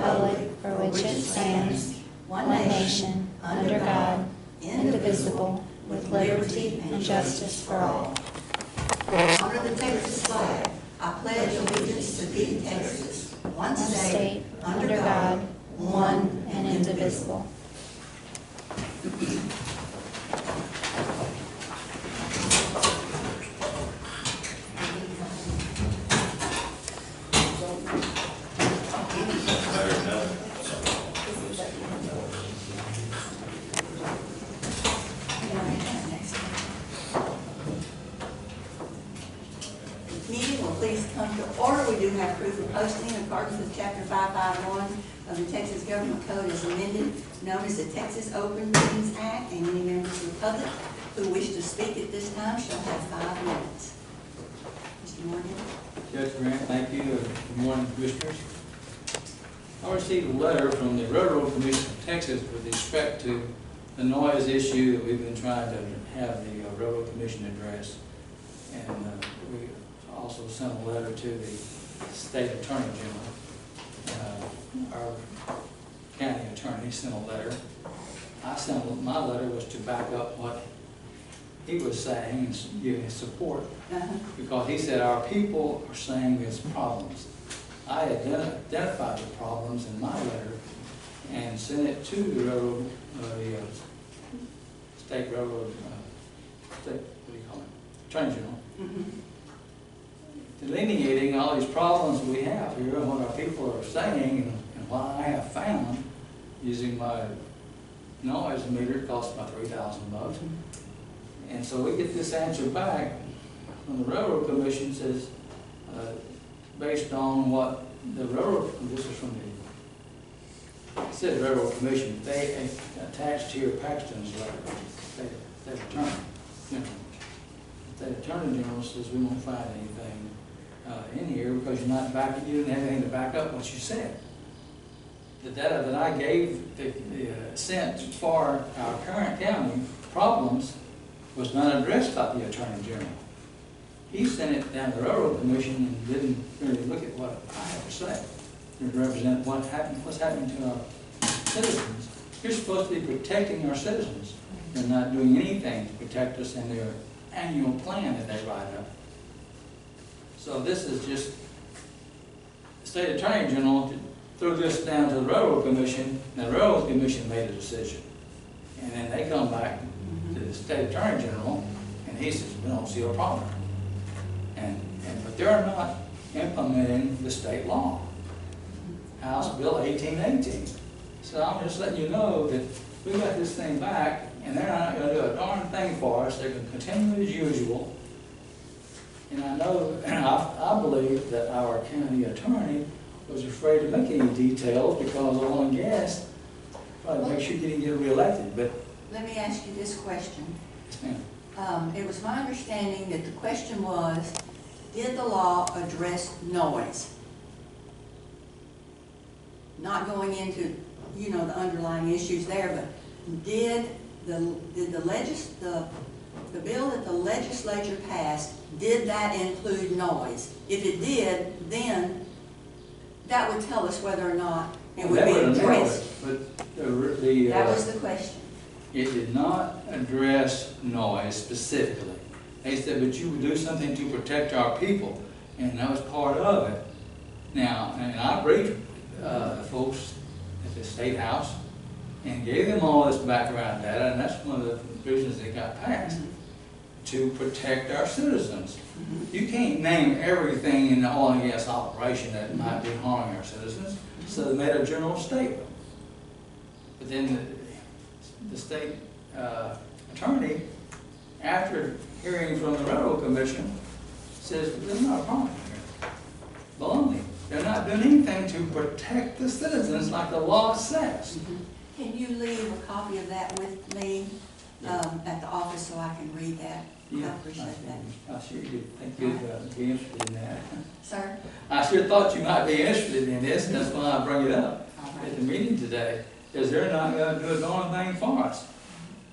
republic for which it stands, one nation, under God, indivisible, with liberty and justice for all. Honor the Texas flag. I pledge allegiance to thee, Texas, one state, under God, one and indivisible. Meeting will please come to order. We do have proof of posting in accordance with Chapter 551 of the Texas Government Code as amended, known as the Texas Open Meetings Act, and any members of the public who wish to speak at this time shall have 5 minutes. Mr. Morgan. Judge Grant, thank you. Good morning, Commissioners. I received a letter from the Railroad Commission of Texas with respect to the noise issue that we've been trying to have the Railroad Commission address. And we also sent a letter to the State Attorney General. Our county attorney sent a letter. My letter was to back up what he was saying and give his support, because he said our people are saying there's problems. I identified the problems in my letter and sent it to the railroad, the state railroad, what do you call it, Attorney General, delineating all these problems we have here and what our people are saying and what I have found using my noise meter. It costs about $3,000. And so we get this answer back from the Railroad Commission. Says, based on what the railroad, this is from the State Railroad Commission, they attached here Paxton's letter, State Attorney General. The Attorney General says we won't find anything in here because you're not backing, you didn't have anything to back up what you said. The data that I gave, sent for our current county problems was not addressed by the Attorney General. He sent it down to the Railroad Commission and didn't really look at what I have to say to represent what's happening to our citizens. You're supposed to be protecting our citizens. They're not doing anything to protect us in their annual plan that they write up. So this is just the State Attorney General threw this down to the Railroad Commission, and the Railroad Commission made a decision. And then they come back to the State Attorney General, and he says, we don't see a problem. But they're not implementing the state law, House Bill 1818. So I'm just letting you know that we got this thing back, and they're not going to do a darn thing for us. They're going to continue as usual. And I know, I believe that our county attorney was afraid to make any details because oil and gas probably makes sure he didn't get reelected. But Let me ask you this question. yes, ma'am. It was my understanding that the question was, did the law address noise? Not going into, the underlying issues there, but did the bill that the legislature passed, did that include noise? If it did, then that would tell us whether or not it would be addressed. But that was the question. It did not address noise specifically. They said, but you would do something to protect our people, and that was part of it. Now, and I briefed the folks at the State House and gave them all this background data, and that's one of the provisions that got passed, to protect our citizens. You can't name everything in the oil and gas operation that might be harming our citizens, so they made a general statement. But then the state attorney, after hearing from the Railroad Commission, says there's not a problem here. Baloney. They're not doing anything to protect the citizens like the law says. Can you leave a copy of that with me at the office so I can read that? Yeah, I appreciate that. I sure did think you'd be interested in that. Sir? I sure thought you might be interested in this, and that's why I bring it up at the meeting today, because they're not going to do a darn thing for us.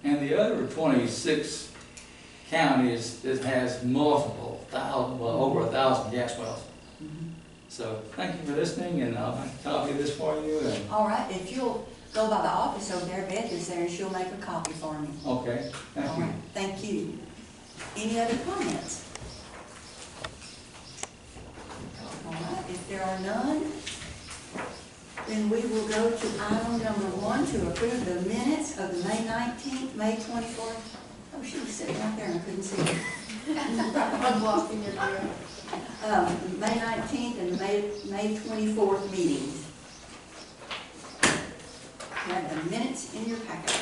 And the other 26 counties that has multiple, over 1,000 gas wells. So thank you for listening, and I'll copy this for you, and, All right, if you'll go by the office over there, Beth is there, and she'll make a copy for me. okay, thank All you. right, thank you. Any other comments? All right, if there are none, then we will go to item number 1 to approve the minutes of the May 19th, May 24th. Oh, she was sitting right there and I couldn't see her. I'm blocking your view. May 19th and May 24th meetings. You have the minutes in your packet.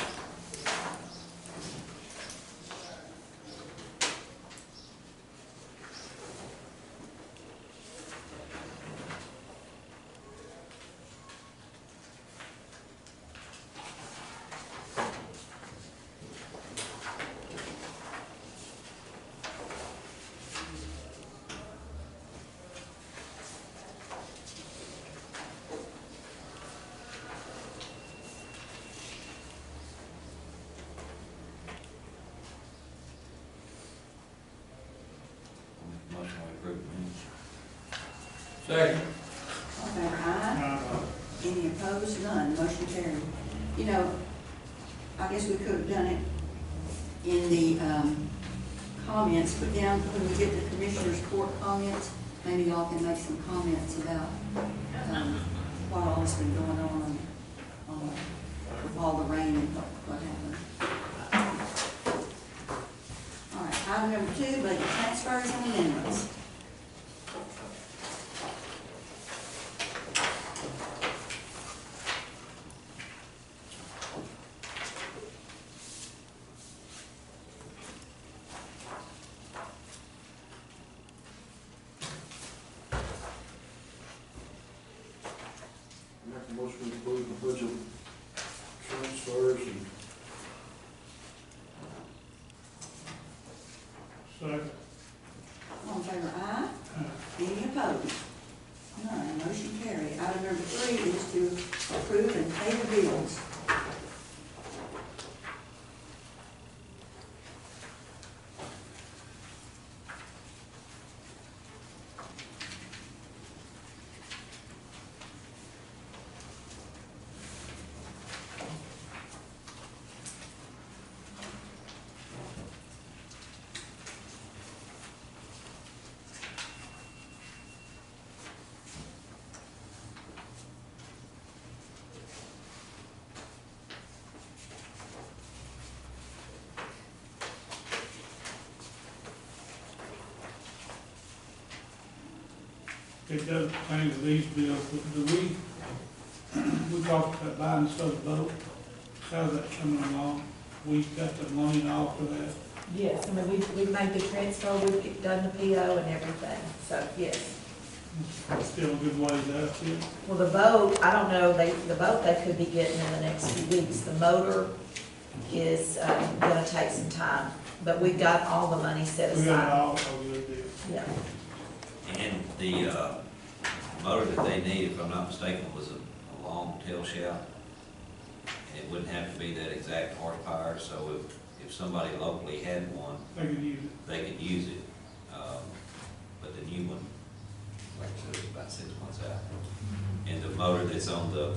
Motion to approve minutes. Second. All in favor, aye. Any opposed? None. Motion carried. You know, I guess we could have done it in the comments, but down when we get the Commissioners Court comments, maybe y'all can make some comments about what all has been going on with all the rain and what happened. All right, item number 2, budget transfers and amendments. Make a motion to approve the budget transfers and. Second. All in favor, aye. Any opposed? None. Motion carried. Item number 3 is to approve and pay the bills. It does pertain to these bills, but do we talked about buying stuff boat, how's that coming along? We got the money and all for that. Yes, I mean, we've made the transfer, we've done the PO and everything, so, yes. It's still a good ways out there. Well, the boat, I don't know, the boat they could be getting in the next few weeks. The motor is, gonna take some time, but we've got all the money set We got it aside. all, a good deal. Yeah, And the motor that they need, if I'm not mistaken, was a long tail shaft. And it wouldn't have to be that exact horsepower, so if somebody locally had one, They could use it. they could use it. But the new one, like I said, is about 6 months out. And the motor that's on the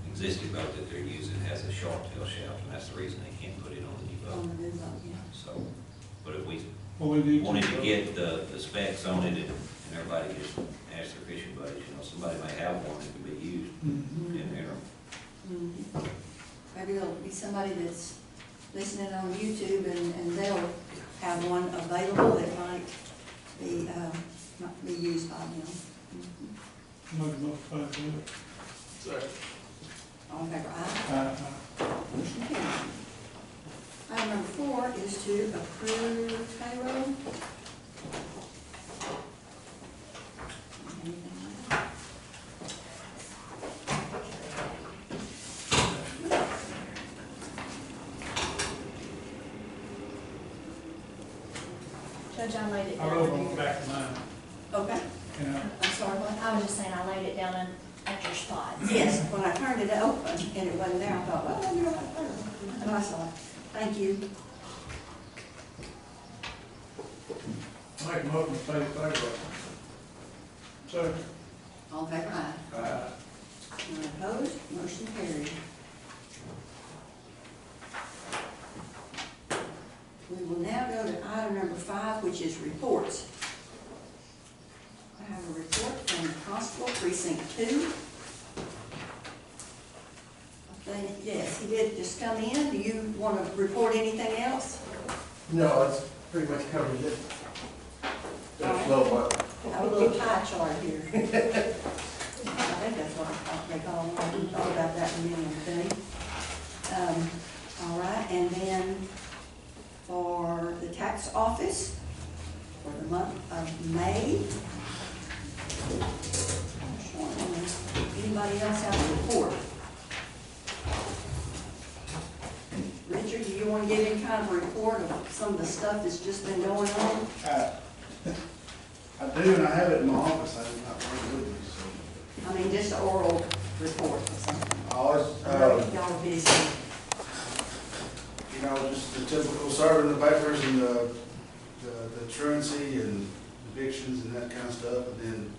existing boat that they're using has a short tail shaft, and that's the reason they can't put it on the new On boat. the new boat, yeah. So, but if we Well, we need wanted to get the specs on it and everybody just ask their fishing buddies, you know, somebody may have one that could be used Mhm. in there. Mhm. Maybe there'll be somebody that's listening on YouTube and they'll have one available that might be used by them. Mhm. Make a motion to pay the bill. Second. All in favor, aye. Motion carried. Item number 4 is to approve payroll. Anything like that? Judge, I laid it I wrote on the down. back of mine, Okay, you know. I'm sorry, what? I was just saying, I laid it down at your spots. Yes, when I turned it open and it wasn't there, I thought, well, you're right there. And I saw it. Thank you. Make a motion to pay the payroll. Second. All in favor, aye. None opposed, motion carried. We will now go to item number 5, which is reports. I have a report from the Constable Precinct 2. I think, yes, he did just come in. Do you want to report anything else? No, it's pretty much covered it. There's no what. I have a little pie chart here. I think that's what they call it. I didn't thought about that in a minute, okay? All right, and then for the tax office for the month of May. Anybody else have a report? Richard, do you want to give any kind of report of some of the stuff that's just been going on? I do, and I have it in my office. I did not bring it with me, so. I mean, just an oral report or something. I always, Y'all are busy. you know, just the typical serving the papers and the truancy and evictions and that kind of stuff. And then,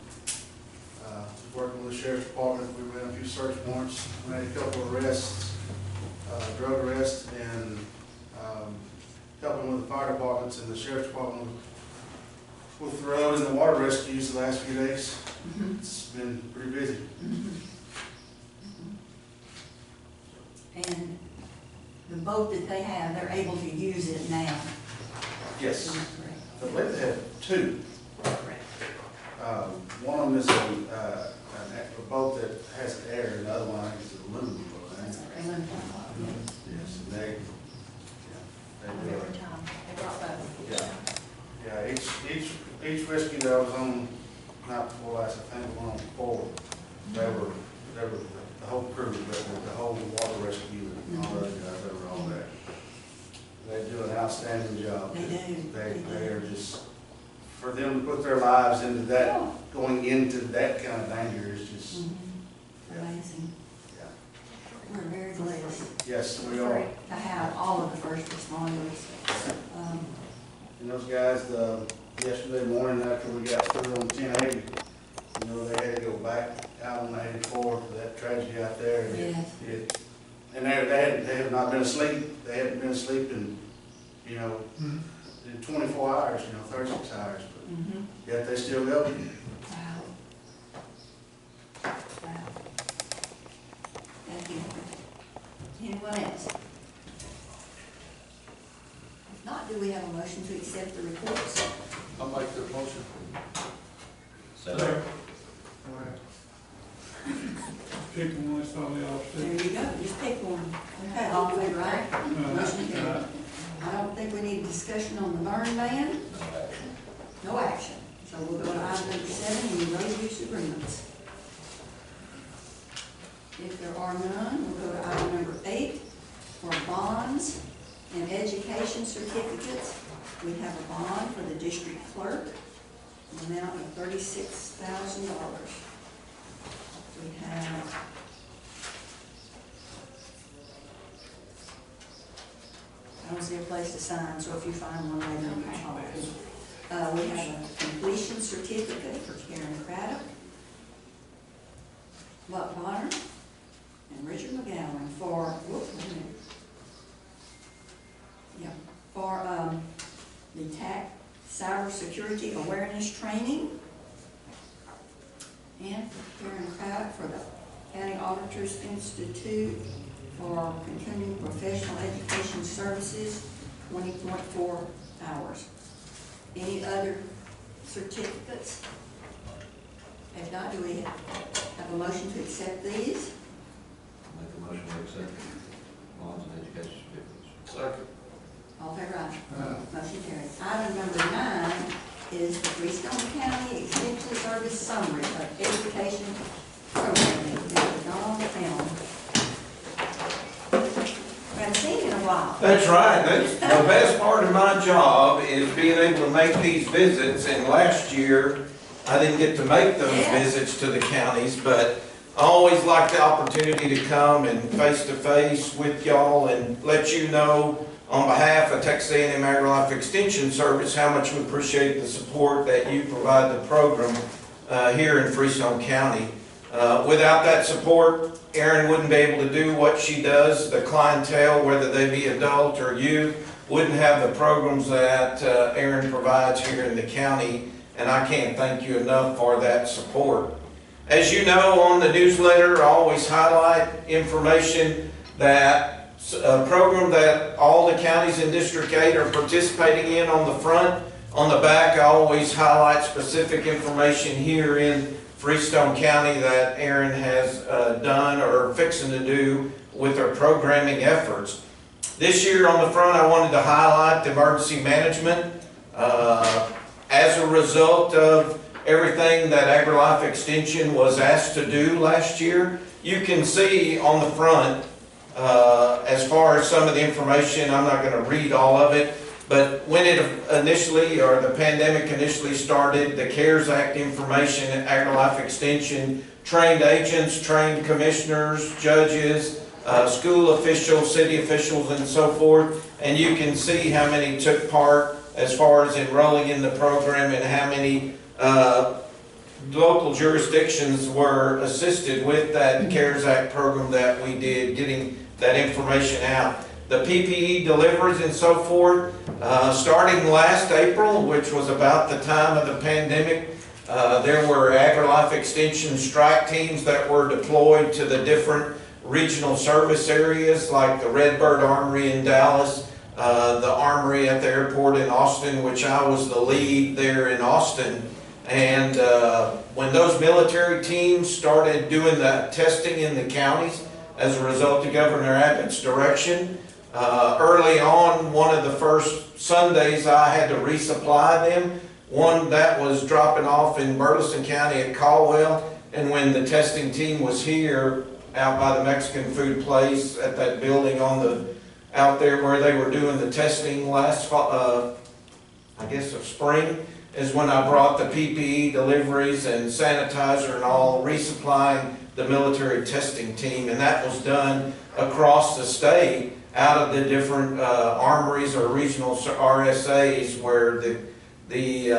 working with the sheriff's department, we ran a few search warrants, made a couple of arrests, drug arrests, and, helping with the fire departments and the sheriff's department with the road and the water rescues the last few days. It's been pretty busy. And the boat that they have, they're able to use it now. Yes. Correct. I believe they have two. Correct. One of them is a boat that has air, and the other one I think is an aluminum boat. I think. Aluminum. Yes, and they do Every it. time, they brought both. Yeah, each rescue that I was on, not before last, I think the one on 4, they were the whole crew, the whole water rescue and all those guys, they were all there. They do an outstanding job. They do. They are just, for them to put their lives into that, going into that kind of danger is just, Amazing. yeah. We're very blessed. Yes, we are. To have all of the first responders. And those guys, yesterday morning after we got through on 1080, you know, they had to go back out on 84 for that tragedy out there. And Yes. and they have not been asleep. They hadn't been asleep in, you know, in 24 hours, you know, 36 hours. But yet they still go. Wow. Wow. Thank you. Anyone else? If not, do we have a motion to accept the reports? I'll make the motion. So, Pick one, that's all y'all There see. you go, just pick one. Okay, all in favor, aye? Motion carried. I don't think we need discussion on the burn ban. No action. So we'll go to item number 7, the road use agreements. If there are none, we'll go to item number 8, for bonds and education certificates. We have a bond for the district clerk, an amount of $36,000. We have I don't see a place to sign, so if you find one later, you can call it. We have a completion certificate for Karen Craddock, Buck Bonner, and Richard McGowan for, for the TAC cybersecurity awareness training, and for Karen Craddock for the County Auditors Institute for continuing professional education services, 20.4 hours. Any other certificates? If not, do we have a motion to accept these? make a motion to accept bonds and education certificates. Second. All in favor, aye. Motion carries. Item number 9 is the Freestone County Extension Service Summary of Education Programming. It's on the film. We haven't seen it in a while. That's right. That's the best part of my job is being able to make these visits. And last year, I didn't get to make those visits to the counties, but I always like the opportunity to come and face-to-face with y'all and let you know on behalf of Texas A&M AgriLife Extension Service how much we appreciate the support that you provide the program here in Freestone County. Without that support, Erin wouldn't be able to do what she does. The clientele, whether they be adult or youth, wouldn't have the programs that Erin provides here in the county, and I can't thank you enough for that support. As you know, on the newsletter, I always highlight information that a program that all the counties in District 8 are participating in on the front. On the back, I always highlight specific information here in Freestone County that Erin has done or fixing to do with her programming efforts. This year on the front, I wanted to highlight the emergency management. As a result of everything that AgriLife Extension was asked to do last year, you can see on the front, as far as some of the information, I'm not going to read all of it, but when it initially, or the pandemic initially started, the CARES Act information at AgriLife Extension, trained agents, trained commissioners, judges, school officials, city officials, and so forth. And you can see how many took part as far as enrolling in the program and how many local jurisdictions were assisted with that CARES Act program that we did, getting that information out. The PPE deliveries and so forth, starting last April, which was about the time of the pandemic, there were AgriLife Extension strike teams that were deployed to the different regional service areas, like the Redbird Armory in Dallas, the Armory at the airport in Austin, which I was the lead there in Austin. And when those military teams started doing that testing in the counties as a result of Governor Abbott's direction, early on, one of the first Sundays I had to resupply them. One that was dropping off in Burleson County at Caldwell, and when the testing team was here out by the Mexican food place at that building on the out there where they were doing the testing last fall, I guess of spring, is when I brought the PPE deliveries and sanitizer and all, resupplying the military testing team, and that was done across the state out of the different armories or regional RSAs where the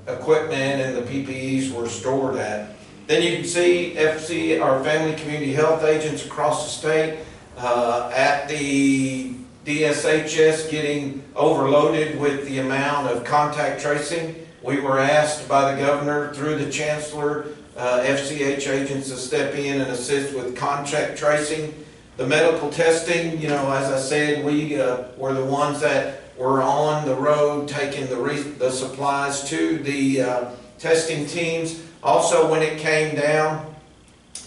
equipment and the PPEs were stored at. Then you can see FC, our Family Community Health agents across the state, at the DSHS getting overloaded with the amount of contact tracing. We were asked by the governor through the chancellor, FCH agents to step in and assist with contact tracing. The medical testing, you know, as I said, we were the ones that were on the road taking the supplies to the testing teams. Also, when it came down,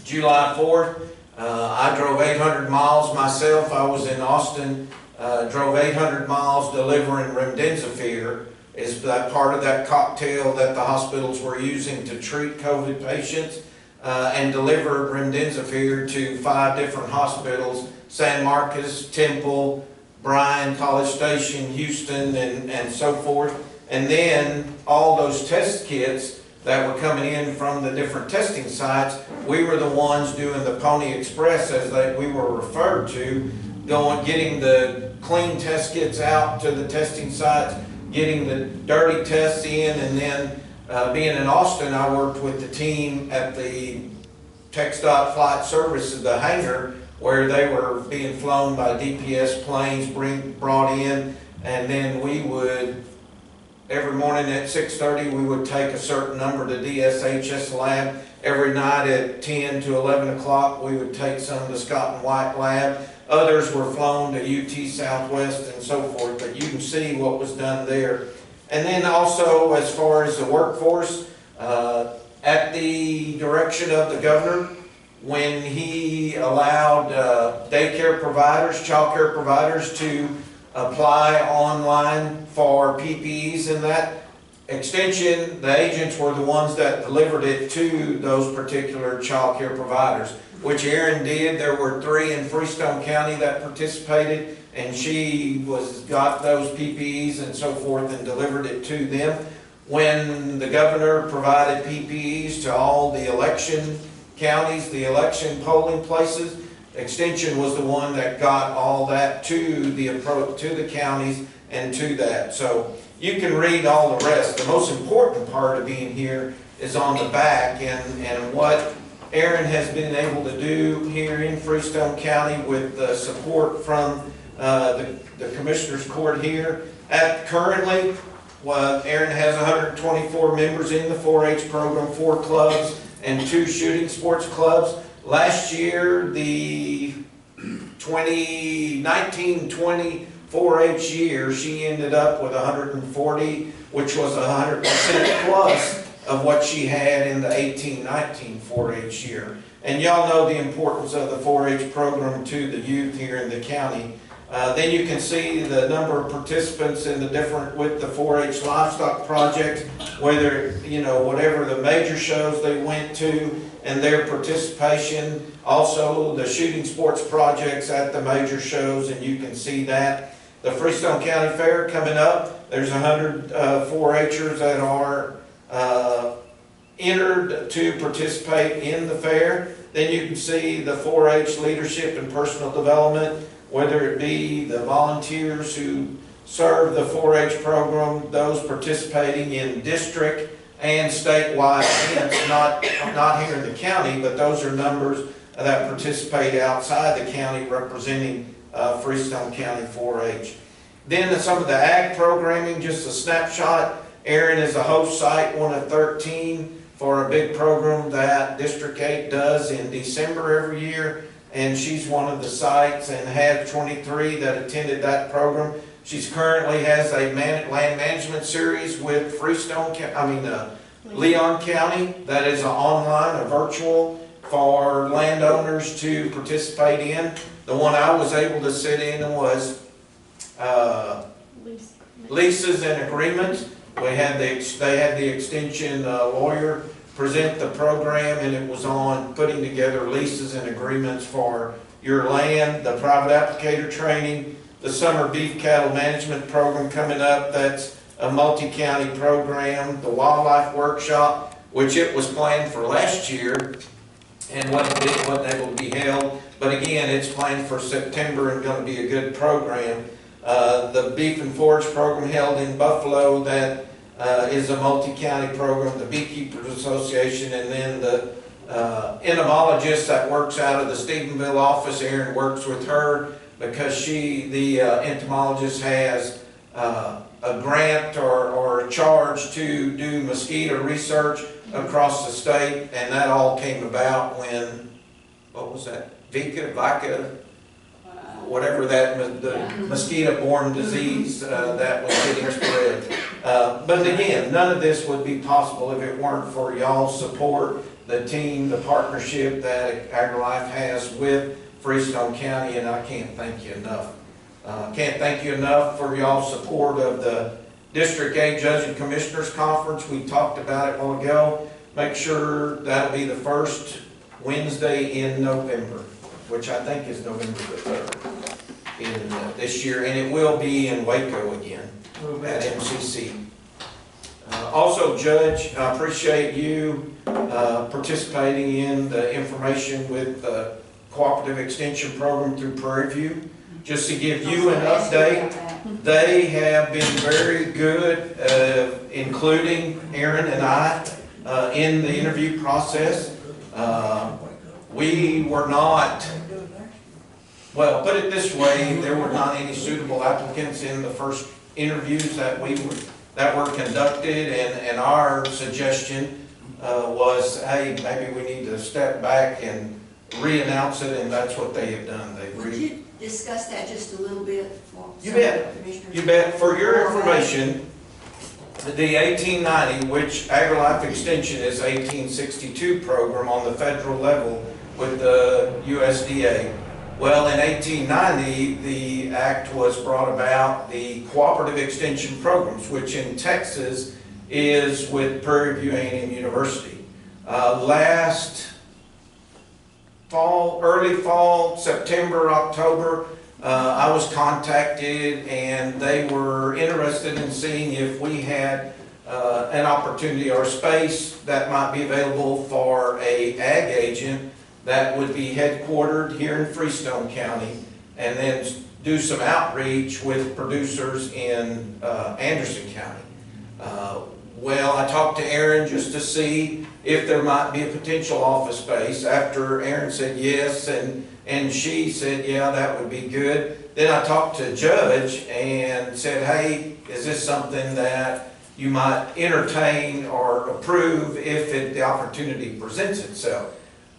July 4th, I drove 800 miles myself. I was in Austin, drove 800 miles delivering remdesivir. Is that part of that cocktail that the hospitals were using to treat COVID patients, and delivered remdesivir to 5 different hospitals: San Marcos, Temple, Bryan, College Station, Houston, and so forth. And then all those test kits that were coming in from the different testing sites, we were the ones doing the Pony Express, as we were referred to, getting the clean test kits out to the testing sites, getting the dirty tests in, and then being in Austin, I worked with the team at the TxDOT Flight Services, the hangar, where they were being flown by DPS planes, brought in, and then we would, every morning at 6:30, we would take a certain number to DSHS lab. Every night at 10 to 11 o'clock, we would take some to Scott and White lab. Others were flown to UT Southwest and so forth, but you can see what was done there. And then also, as far as the workforce, at the direction of the governor, when he allowed daycare providers, child care providers to apply online for PPEs and that, Extension, the agents were the ones that delivered it to those particular child care providers, which Erin did. There were 3 in Freestone County that participated, and she got those PPEs and so forth and delivered it to them. When the governor provided PPEs to all the election counties, the election polling places, Extension was the one that got all that to the counties and to that. So you can read all the rest. The most important part of being here is on the back, and what Aaron has been able to do here in Freestone County with the support from the Commissioners Court here. Currently, Aaron has 124 members in the 4-H program, 4 clubs and 2 shooting sports clubs. Last year, the 2019-20 4-H year, she ended up with 140, which was 100% plus of what she had in the 18-19 4-H year. And y'all know the importance of the 4-H program to the youth here in the county. Then you can see the number of participants in the different, with the 4-H livestock project, whether, you know, whatever the major shows they went to and their participation. Also, the shooting sports projects at the major shows, and you can see that. The Freestone County Fair coming up, there's 100 4-Hers that are entered to participate in the fair. Then you can see the 4-H leadership and personal development, whether it be the volunteers who serve the 4-H program, those participating in district and statewide events, not here in the county, but those are numbers that participate outside the county representing Freestone County 4-H. Then some of the ag programming, just a snapshot. Erin is a host site, one of 13, for a big program that District 8 does in December every year. And she's one of the sites and had 23 that attended that program. She's currently has a land management series with Leon County that is an online, a virtual for landowners to participate in. The one I was able to sit in was leases and agreements. They had the extension lawyer present the program, and it was on putting together leases and agreements for your land, the private applicator training, the summer beef cattle management program coming up. That's a multi-county program, the wildlife workshop, which it was planned for last year and wasn't able to be held. But again, it's planned for September and going to be a good program. The beef and forage program held in Buffalo, that is a multi-county program, the Beekeepers Association, and then the entomologist that works out of the Stephenville office. Erin works with her because the entomologist has a grant or a charge to do mosquito research across the state, and that all came about when, what was that, whatever that, the mosquito-borne disease that was getting spread. But again, none of this would be possible if it weren't for y'all's support, the team, the partnership that AgriLife has with Freestone County, and I can't thank you enough. Can't thank you enough for y'all's support of the District 8 Judge and Commissioners Conference. We talked about it a while ago. Make sure that'll be the first Wednesday in November, which I think is November the 3rd in this year, and it will be in Waco again at MCC. Also, Judge, I appreciate you participating in the information with the Cooperative Extension Program through Prairie View. Just to give you an update, they have been very good, including Aaron and I, in the interview process. We were not, well, put it this way, there were not any suitable applicants in the first interviews that were conducted, and our suggestion was, hey, maybe we need to step back and re-announce it, and that's what they have done. Would you discuss that just a little bit? You bet. You bet. For your information, the 1890, which AgriLife Extension is 1862 program on the federal level with the USDA. Well, in 1890, the act was brought about, the Cooperative Extension Programs, which in Texas is with Prairie View A&M University. Last fall, early fall, September, October, I was contacted, and they were interested in seeing if we had an opportunity or space that might be available for a ag agent that would be headquartered here in Freestone County, and then do some outreach with producers in Anderson County. well, I talked to Aaron just to see if there might be a potential office space. After Aaron said yes, and she said, yeah, that would be good. Then I talked to Judge and said, hey, is this something that you might entertain or approve if the opportunity presents itself?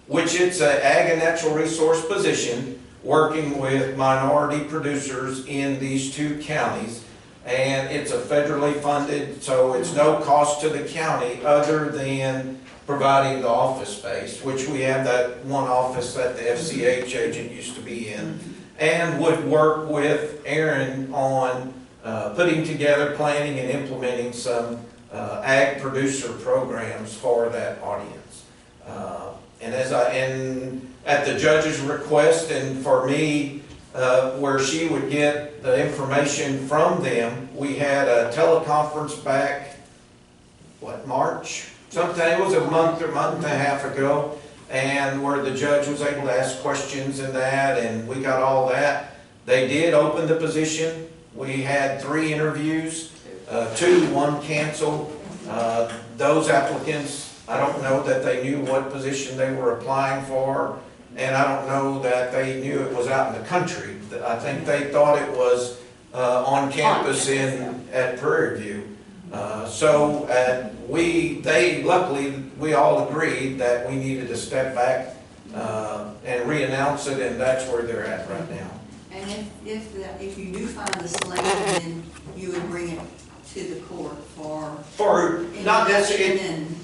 Which it's an ag and natural resource position, working with minority producers in these 2 counties. And it's a federally funded, so it's no cost to the county other than providing the office space, which we have that one office that the FCH agent used to be in, and would work with Aaron on putting together, planning, and implementing some ag producer programs for that audience. And at the judge's request, and for me, where she would get the information from them, we had a teleconference back, March? Sometime, it was a month or month and a half ago, and where the judge was able to ask questions and that, and we got all that. They did open the position. We had 3 interviews, 2, 1 canceled. Those applicants, I don't know that they knew what position they were applying for, and I don't know that they knew it was out in the country. I think they thought it was on campus at Prairie View. Luckily, we all agreed that we needed to step back and re-announce it, and that's where they're at right now. And if you do find the selection, then you would bring it to the court for not necessarily, and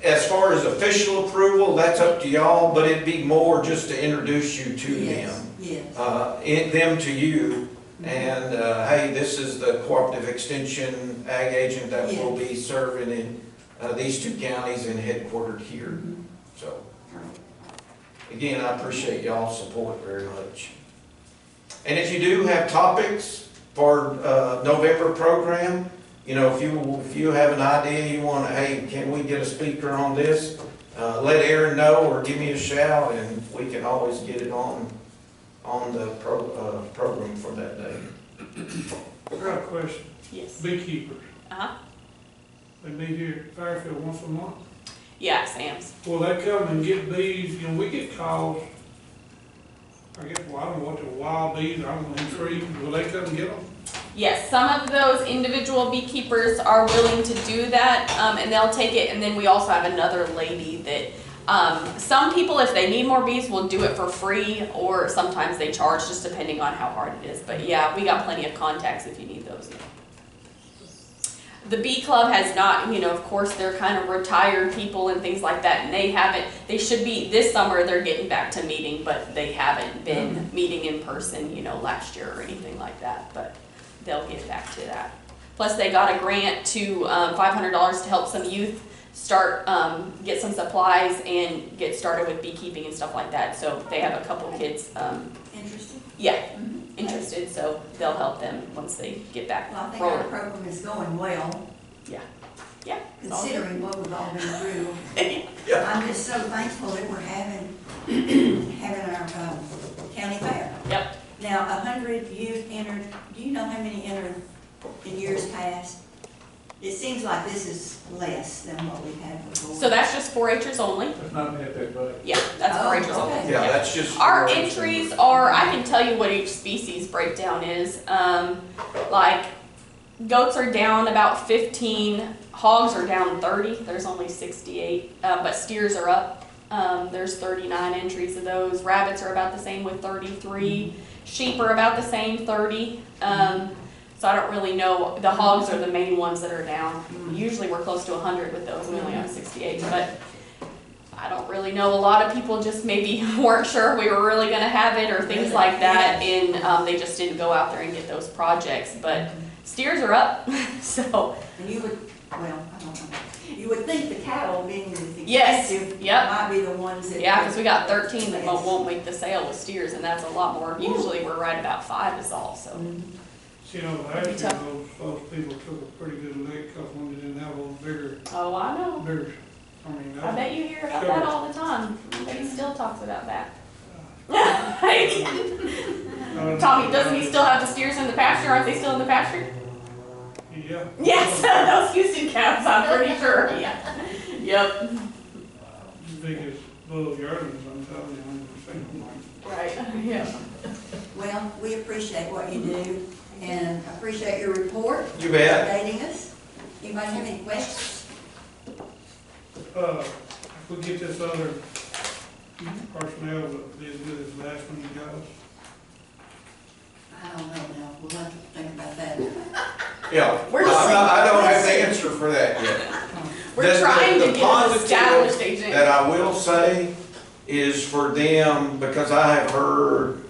as far as official approval, that's up to y'all, but it'd be more just to introduce you to them. Yes. Them to you, and hey, this is the cooperative extension ag agent that will be serving in these 2 counties and headquartered here. So, again, I appreciate y'all's support very much. And if you do have topics for November program, you know, if you have an idea, you want to, hey, can we get a speaker on this? Let Aaron know or give me a shout, and we can always get it on the program for that day. I got a question. Yes. Beekeepers, They meet here at Fairfield once a month. Yeah, Sam's. Will they come and get bees? You know, we get calls, I guess, well, I don't know what the wild bees, I don't know, trees. Will they come and get them? Yes, some of those individual beekeepers are willing to do that, and they'll take it. And then we also have another lady that some people, if they need more bees, will do it for free, or sometimes they charge, just depending on how hard it is. But yeah, we got plenty of contacts if you need those. The bee club has not, you know, of course, they're kind of retired people and things like that, and they should be, this summer they're getting back to meeting, but they haven't been meeting in person, you know, last year or anything like that, but they'll get back to that. Plus, they got a grant to $500 to help some youth start, get some supplies and get started with beekeeping and stuff like that. So they have a couple kids, interested? yeah, interested, so they'll help them once they get back Well, I think rolling. our program is going well, Yeah. considering what we've all been through. Yeah. I'm just so thankful that we're having our county fair. Yep. Now, 100 youth entered, do you know how many entered in years past? It seems like this is less than what we had before. So that's just 4-H'ers only? That's not at that bud. Yeah, that's Oh, 4-H'ers okay. only. Yeah, that's just. Our entries are, I can tell you what each species breakdown is. Like goats are down about 15, hogs are down 30, there's only 68, but steers are up. There's 39 entries of those. Rabbits are about the same with 33. Sheep are about the same, 30. So I don't really know. The hogs are the main ones that are down. Usually we're close to 100 with those. We only have 68, but I don't really know. A lot of people just maybe weren't sure we were really going to have it or things like that, and they just didn't go out there and get those projects. But steers are up, so. And you would, well, I don't know. You would think the cattle being as Yes, expensive yep. might be the ones that. Yeah, because we got 13 that won't make the sale with steers, and that's a lot more. Usually we're right about 5 is all, so. You know, last year, those people took a pretty good lick, because when they didn't have those bigger, Oh, I know. I mean, I bet you hear about that all the time. Everybody still talks about that. Tommy, doesn't he still have the steers in the pasture? Aren't they still in the pasture? yeah, yeah. Yes, those Houston cabs, I'm pretty sure, yeah. Yep. Biggest bull yearnings, I'm telling you, 100%. Right, yeah. Well, we appreciate what you do and appreciate your report. You bet. Updating us. Anybody have any questions? If we get this other personnel that be as good as the last one you got us, I don't know now. We'll have to think about that. Yeah, We're just I don't have the answer for that yet. We're trying to The get an established positive agent. that I will say is for them, because I have heard,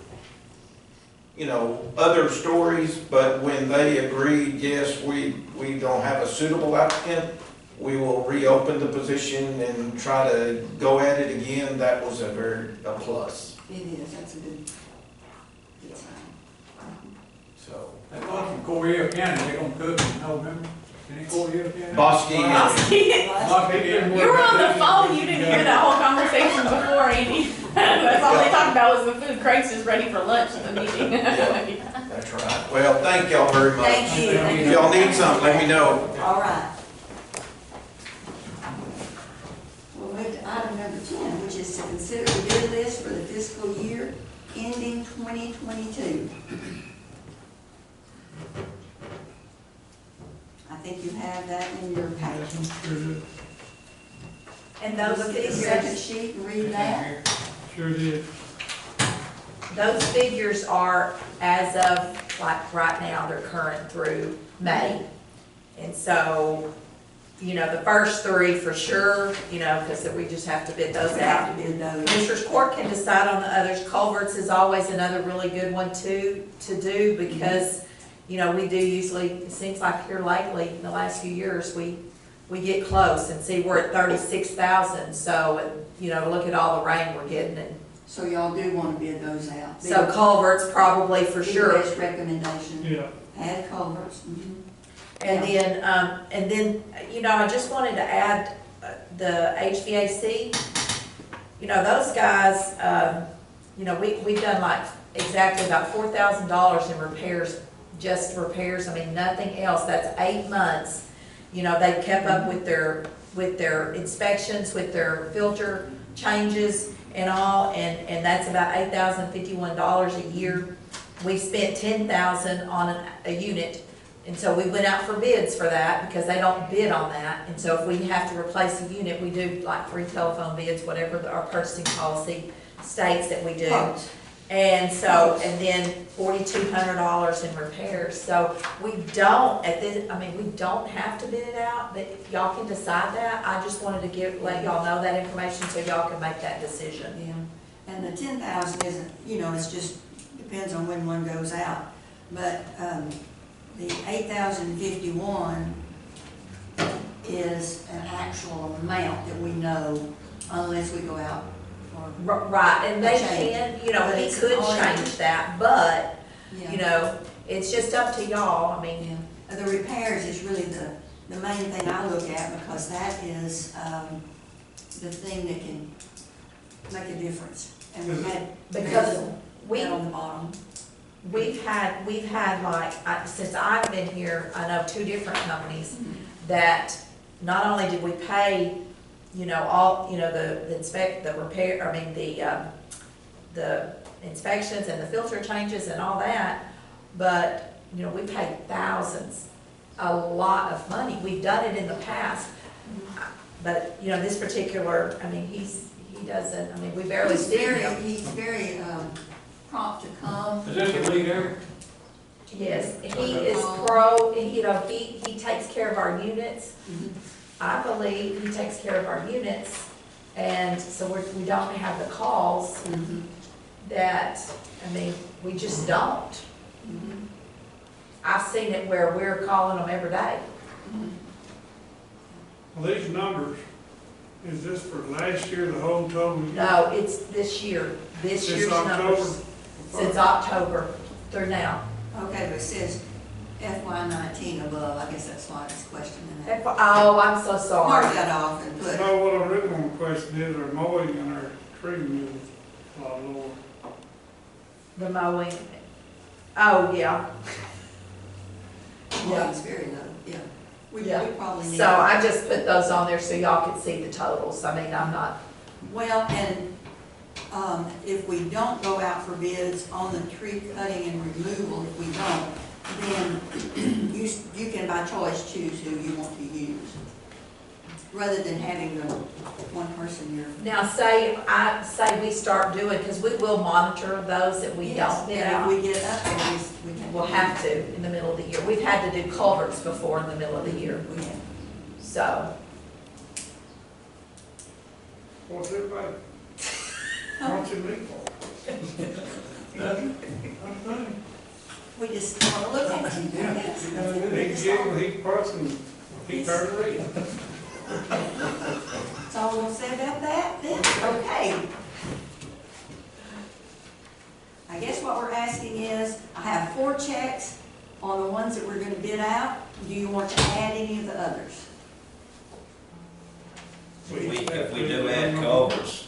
you know, other stories, but when they agreed, yes, we don't have a suitable applicant, we will reopen the position and try to go at it again. That was a plus, It is, that's a good sign. so. That one from Coryell County, they gonna cook in November, in Coryell County? Bosque. You were on the phone, you didn't hear that whole conversation before, Andy. That's all they talked about was the food. Craig's just ready for lunch at the meeting. That's right. Well, thank y'all very much. Thank you. If y'all need something, let me know. All right. We'll move to item number 10, which is to consider the bid list for the fiscal year ending 2022. I think you have that in your package. sure did. And Look those at the second figures, sheet and read that. Sure did. those figures are as of, like, right now, they're current through May. And so, you know, the first three for sure, you know, because we just have to bid those We out. have to bid those. Commissioners Court can decide on the others. Culverts is always another really good one to do because, you know, we do usually, it seems like here lately, in the last few years, we get close and see we're at 36,000. So, you know, look at all the rain we're getting. And So y'all do want to bid those out. so culverts probably for sure. Bid list recommendation. Yeah. Add culverts. Mhm. And then, you know, I just wanted to add the HVAC. You know, those guys, you know, we've done like exactly about $4,000 in repairs, just repairs. I mean, nothing else. That's 8 months. You know, they've kept up with their inspections, with their filter changes and all, and that's about $8,051 a year. We spent $10,000 on a unit. And so we went out for bids for that because they don't bid on that. And so if we have to replace a unit, we do like 3 telephone bids, whatever our purchasing policy states that we do. Quotes. And so, and then $4,200 in repairs. So we don't, we don't have to bid it out, but if y'all can decide that, I just wanted to let y'all know that information so y'all can make that decision. Yeah, and the 10,000 isn't, you know, it's just, depends on when one goes out. But, the 8,051 is an actual amount that we know unless we go out for. Right, and they Change. can, you know, But he it's could only- change that, but, Yeah. you know, it's just up to y'all, I mean. Yeah. The repairs is really the main thing I look at because that is, the thing that can make a difference. And we've had. Because we, That on the bottom. we've had like, since I've been here, I know 2 different companies that not only did we pay, you know, all, you know, the inspections and the filter changes and all that, but, you know, we paid thousands, a lot of money. We've done it in the past, but, you know, this particular, I mean, he doesn't, I mean, we barely see him. He's very prompt to come. Is this the lead area? Yes, he is pro, and, you know, he takes care of our units. I believe he takes care of our units, and so we don't have the calls that, I mean, we just don't. I've seen it where we're calling them every day. Well, these numbers, is this for last year, the whole total? No, it's this year, this Since year's October? numbers. Since October through now. Okay, but it says FY19 above, I guess that's why it's questioning that. Oh, I'm so sorry. Mark that off and put, No, what I really want to question is our mowing and our tree removal, a lot lower. The mowing, oh, yeah. Volume's very low, yeah. We probably need. So I just put those on there so y'all could see the totals. I mean, I'm not, Well, and, if we don't go out for bids on the tree cutting and removal, if we don't, then you can by choice choose who you want to use. Rather than having the one person you're. now say we start doing, because we will monitor those that we don't bid And out. if we get up there, we We'll have to in the middle of the year. We've had to do culverts before in the middle of the year, We have. so. What's everybody? What's your meat for? We just want to look at you. Yes. He giggled, he person, he turned red. That's all we'll say about that then? Okay. I guess what we're asking is, I have 4 checks on the ones that we're gonna bid out. Do you want to add any of the others? If we do add culverts,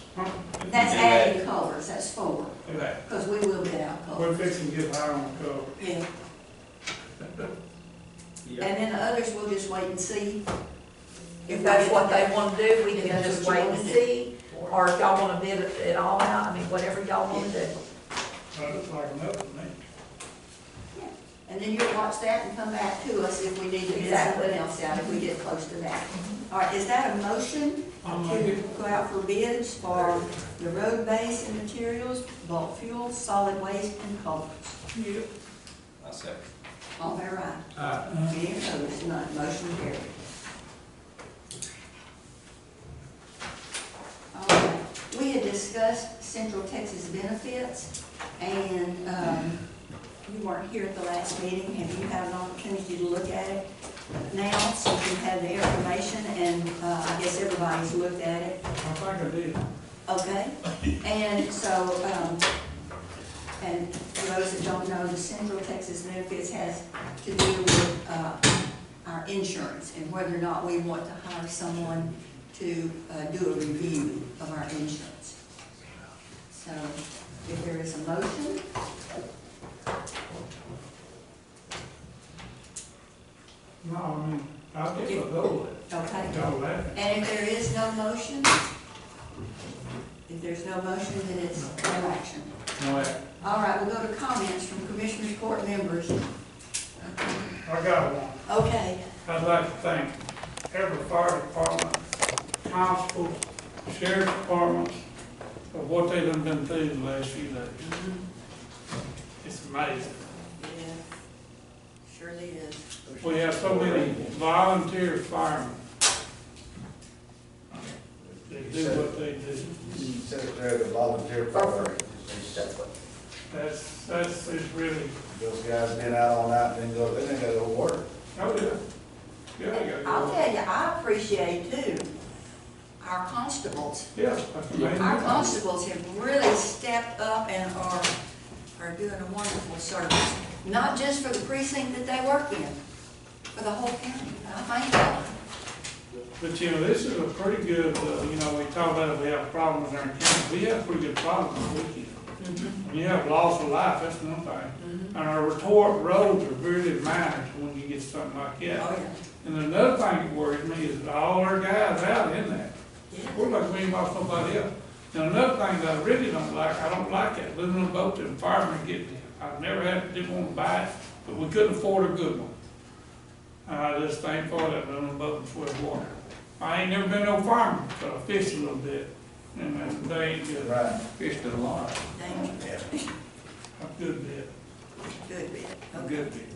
That's do adding culverts, that's 4, Okay, because we will bid out we're culverts. fixing to get higher on cover. Yeah. And then the others, we'll just wait and see. If that's what they want to do, we If can that's just what you wait and wanna do. see. Or if y'all want to bid it all out, I mean, whatever y'all want to do. That looks like enough to me. And then you'll watch that and come back to us if we need to bid Exactly. something else out, if we get close to that. All right, is that a motion I'll to make it. go out for bids for the road base and materials, bulk fuel, solid waste, and culverts? Yep. I second. All fair right? Uh, Any opposed? None. Motion carried. All right, we had discussed Central Texas benefits, and, you weren't here at the last meeting. Have you had an opportunity to look at it now, so you have the information, and, I guess everybody's looked at it? I think I did. Okay, and so, and for those that don't know, the Central Texas benefits has to do with, our insurance and whether or not we want to hire someone to, do a review of our insurance. So, if there is a motion, No, I mean, I'll give it a go. okay? Y'all laughing. And if there is no motion, then it's no action. No, All right, we'll go to comments from Commissioners Court members. I got one. Okay. I'd like to thank every fire department, constable, sheriff departments for what they done been through the last few days. It's amazing. Yeah, surely is. We have so many volunteer firemen. They do what they do. Secretary of the volunteer fire. That's, it's really, Those guys been out all night, then they didn't go to work. oh yeah. Yeah, I gotta I'll go. tell you, I appreciate too, our constables. Yeah, that's amazing. Our constables have really stepped up and are doing a wonderful service. Not just for the precinct that they work in, for the whole county. I thank them. But you know, this is a pretty good, you know, we talk about if we have problems in our county, we have pretty good problems this weekend. When you have loss of life, that's one thing. And our retort roads are really managed when you get something like that. Oh, yeah. And another thing that worries me is that all our guys out in there. Yeah. We're like we ain't lost nobody else. Now, another thing that I really don't like, I don't like that living on a boat and firemen get, I've never didn't want to buy it, but we couldn't afford a good one. And I just thank for that living on a boat and sweat water. I ain't never been no fireman, but I fished a little bit, and they ain't good. Right. Fished it a lot. Thank you. A good bit, Good bit. a good bit.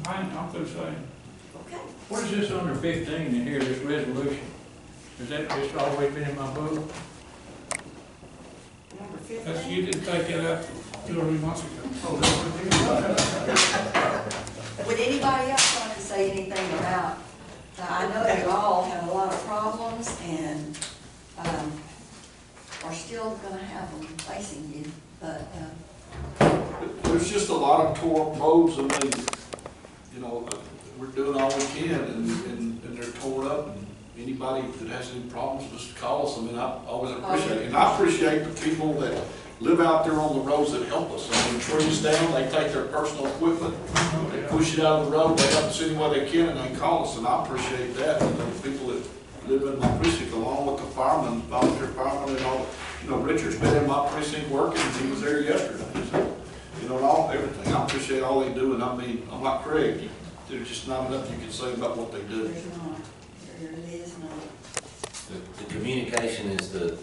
I'm through saying. Okay. What is this under 15 in here, this resolution? Is that just always been in my book? Number That's, 15. you didn't take it out 2 or 3 months ago. Would anybody else want to say anything about, I know you all have a lot of problems and, are still gonna have them facing you, but, There's just a lot of tore roads, I mean, you know, we're doing all we can, and they're tore up, and anybody that has any problems, just call us. I mean, I always appreciate it, and I appreciate the people that live out there on the roads that help us. I mean, trees down, they take their personal equipment, they push it out of the road, they help us any way they can, and they call us, and I appreciate that. And the people that live in my precinct, along with the firemen, volunteer firemen and all, you know, Richard's been in my precinct working, and he was there yesterday. So, you know, and all, everything, I appreciate all they do, and I mean, I'm like Craig, there's just not enough you can say about what they do. There's not, there is not. The communication is the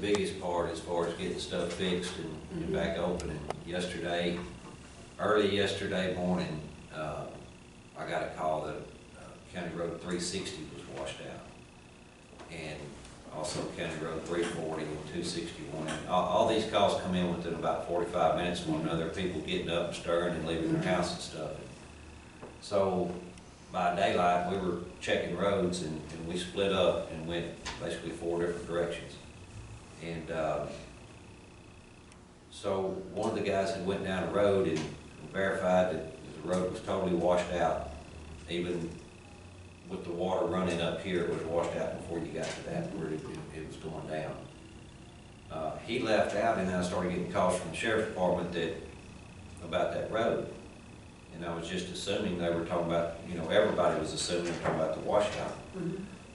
biggest part as far as getting stuff fixed and back open. And yesterday, early yesterday morning, I got a call that County Road 360 was washed out. And also County Road 340 and 261. And all these calls come in within about 45 minutes of one another, people getting up and stirring and leaving their house and stuff. So by daylight, we were checking roads, and we split up and went basically 4 different directions. And so one of the guys had went down a road and verified that the road was totally washed out. Even with the water running up here, it was washed out before you got to that where it was going down. He left out, and then I started getting calls from the sheriff's department about that road. And I was just assuming they were talking about, you know, everybody was assuming they were talking about the washout.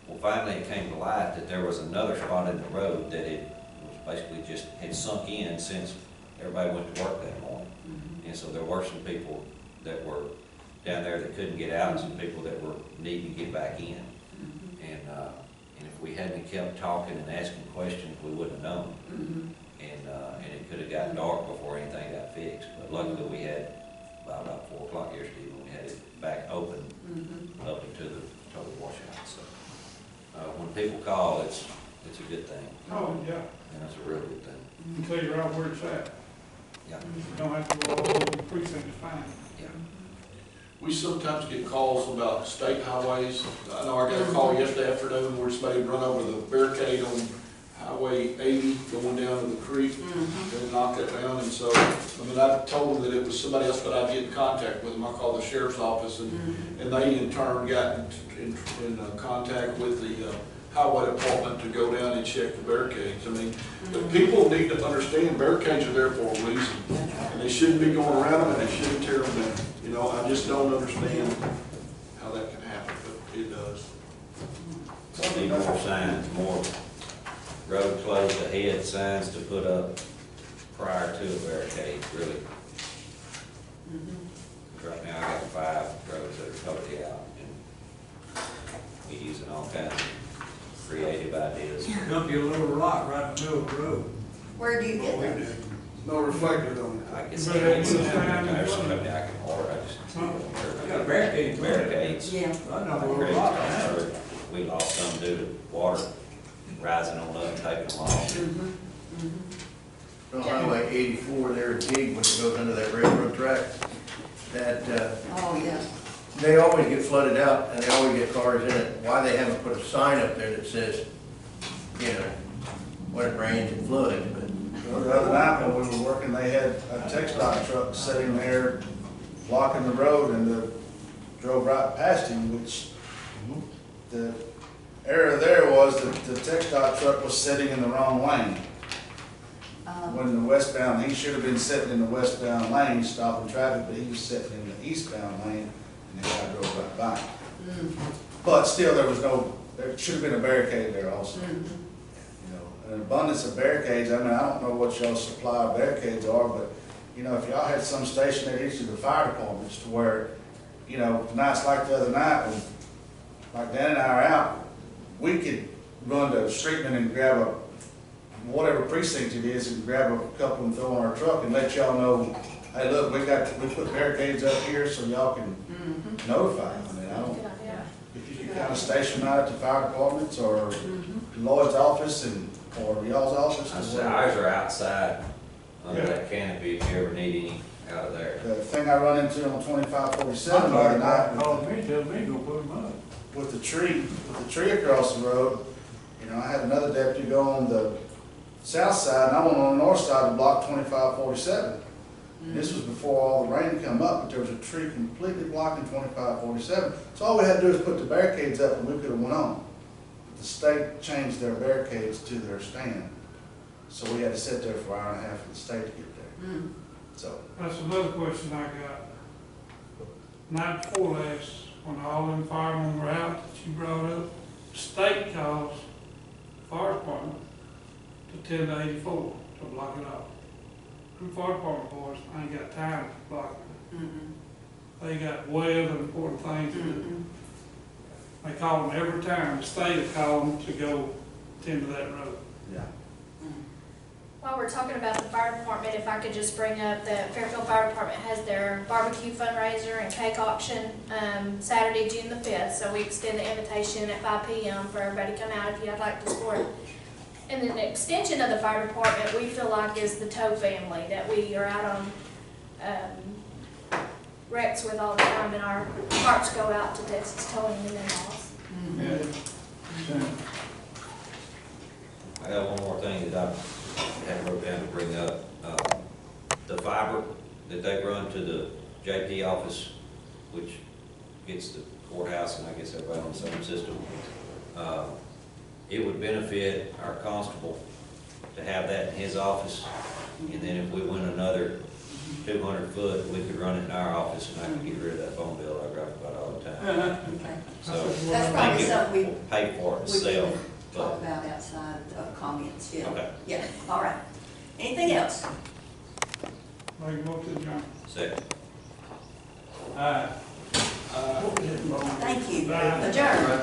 Well, finally it came to light that there was another spot in the road that it was basically just had sunk in since everybody went to work that morning. And so there were some people that were down there that couldn't get out, and some people that were needing to get back in. And if we hadn't kept talking and asking questions, we wouldn't have known. And it could have gotten dark before anything got fixed. But luckily we had, by about 4 o'clock yesterday, when we had it back open, up into the total washout. So when people call, it's a good thing. Oh, yeah. And it's a real good thing. You can tell you right where it's at. Yeah. You don't have to go all over the precinct to find it. Yeah. We sometimes get calls about state highways. I know I got a call yesterday afternoon where somebody run over the barricade on Highway 80 going down to the creek. They knocked it down, and so, I mean, I told them that it was somebody else, but I'd get in contact with them. I called the sheriff's office, and they in turn got in contact with the highway department to go down and check the barricades. I mean, but people need to understand barricades are there for a reason, and they shouldn't be going around them, and they shouldn't tear them down. You know, I just don't understand how that can happen, but it does. Need more signs, more road closed ahead signs to put up prior to a barricade, really. Right now I got 5 roads that are totally out, and we're using all kinds of creative ideas. Dump you a little rock right in the middle of the road. Where do you get them? No reflectors on it. I guess But it's there's a sign. something I can order, I just. Got barricades. Barricades. Yeah. I know a little rock. We lost some due to water rising on up and taking them off. On Highway 84 there at Gig, when it goes under that railroad track, that, Oh, yeah. they always get flooded out and they always get cars in it. Why they haven't put a sign up there that says, you know, when it rains it floods, but. Well, the other night when we were working, they had a TxDOT truck sitting there blocking the road, and drove right past him, which the error there was that the TxDOT truck was sitting in the wrong lane. When the westbound, he should have been sitting in the westbound lane stopping traffic, but he was sitting in the eastbound lane, and the guy drove right by him. But still, there should have been a barricade there also. You know, an abundance of barricades. I mean, I don't know what y'all's supply of barricades are, but you know, if y'all had some station at each of the fire departments to where, you know, nights like the other night, when like Dan and I are out, we could run to Streetman and grab whatever precinct it is, and grab a couple and throw in our truck and let y'all know, hey, look, we put barricades up here so y'all can notify them. I mean, I don't, if you could kind of station out at the fire departments or Lloyd's office or y'all's office. I said ours are outside under that canopy if you ever need any out of there. The thing I run into on 2547 the other night Call me, tell me, go put them up. with the tree across the road, you know, I had another deputy go on the south side, and I went on the north side to block 2547. This was before all the rain come up, but there was a tree completely blocking 2547. So all we had to do is put the barricades up, and we could have went on. But the state changed their barricades to their stand. So we had to sit there for an hour and a half for the state to get there. Mm. So, That's another question I got. Night before last, when all them firemen were out that you brought up, the state calls the fire department to 10 to 84 to block it off. Them fire department boys ain't got time to block it. Mm-mm. They got way other important things to do. Mm-mm. They call them every time, the state will call them to go tend to that road. yeah. While we're talking about the fire department, if I could just bring up that Fairfield Fire Department has their barbecue fundraiser and cake auction, Saturday, June the 5th. So we extend the invitation at 5 p.m. for everybody to come out if you'd like to support. And then the extension of the fire department, we feel like is the tow family that we are out on, wrecks with all the time, and our hearts go out to Texas Towing and in-laws. Yeah. I got one more thing that I had wrote down to bring up. The fiber that they run to the JP office, which gets the courthouse and I guess everybody on the same system, it would benefit our constable to have that in his office. And then if we went another 200 foot, we could run it in our office and I could get rid of that phone bill I grab about all the time. Okay. So That's I probably think something it will pay for we itself. can talk about outside of comments, yeah. Okay. Yeah, all right. Anything else? Make a motion to adjourn. Second. Aye. Thank you. Aye. Adjourn.